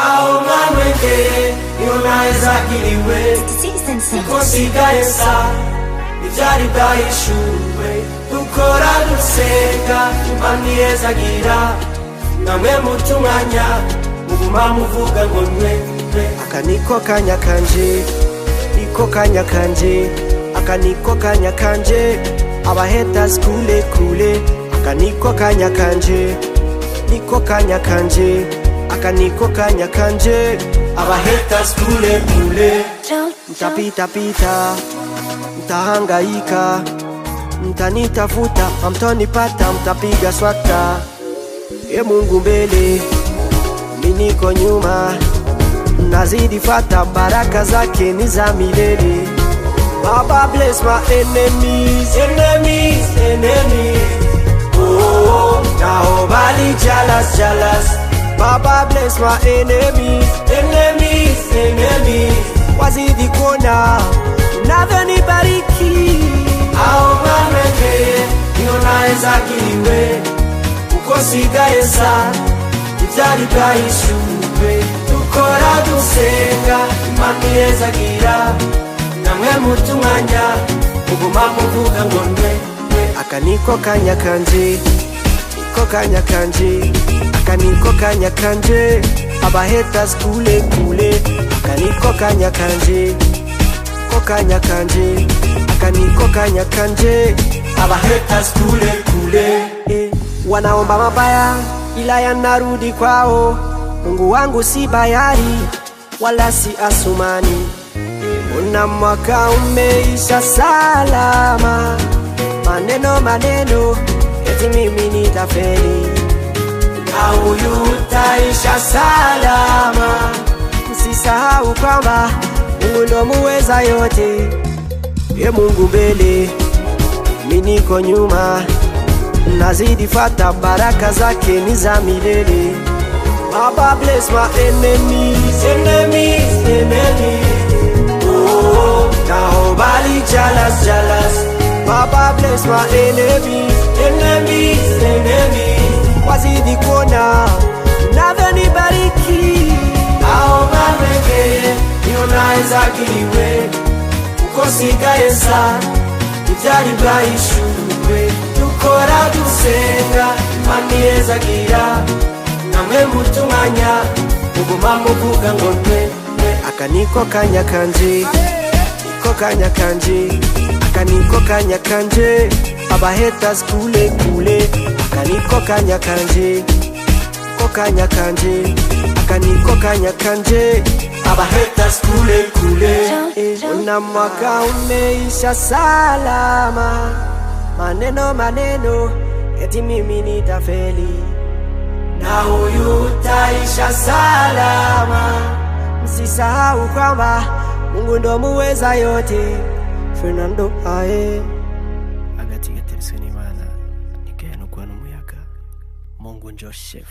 Ao mwenge yonaweza kiliwe Kusigaesa Nijari daishuwe Dukora dusenga Imanieza gira Namwe mutumanya Muguma muvuga ngo nwe Akaniko kanya kanje Niko kanya kanje Akaniko kanya kanje Abahaters kule kule Akaniko kanya kanje Niko kanya kanje Akaniko kanya kanje Abahaters kule kule Mtapita pita Mtahangaika Mtanitafuta Hamtonipata mtapiga swata Mungu mbele Mimi niko nyuma Nazidi fata baraka zake ni za milele. Baba bless my enemies, enemies, enemies. Oh, nobody jealous. Baba bless my enemies, enemies, enemies. Wazidi kuona unavyonibariki. Ao mwenge yonaweza kiliwe Kusigaesa Nijari daishuwe Dukora dusenga Imanieza gira Namwe mutumanya Muguma muvuga ngo nwe Akaniko kanya kanje Niko kanya kanje Akaniko kanya kanje Abahaters kule kule Akaniko kanya kanje Niko kanya kanje Akaniko kanya kanje Abahaters kule kule Wanaomba mabaya ila yanarudi kwao. Mungu wangu si bayari wala si Asumani. Una mwaka umeisha salama. Maneno eti mimi nitafeli. Na huyu utaisha salama. Msisahau kwamba Mungu ndo muweza yote. Mungu mbele mimi niko nyuma. Nazidi fata baraka zake ni za milele. Baba bless my enemies, enemies, enemies. Oh, nobody jealous. Baba bless my enemies, enemies, enemies. Wazidi kuona unavyonibariki. Ao mwenge yonaweza kiliwe Kusigaesa Nijari daishuwe Dukora dusenga Imanieza gira Namwe mutumanya Muguma muvuga ngo nwe Akaniko kanya kanje Niko kanya kanje Akaniko kanya kanje Abahaters kule kule Akaniko kanya kanje Niko kanya kanje Akaniko kanya kanje Abahaters kule kule Una mwaka umeisha salama. Maneno eti mimi nitafeli. Na huyu utaisha salama. Msisahau kwamba Mungu ndo muweza yote. Fernando ae agatiga teresoni mana nikayano kwa n'umuyaga. Mungu njo chef.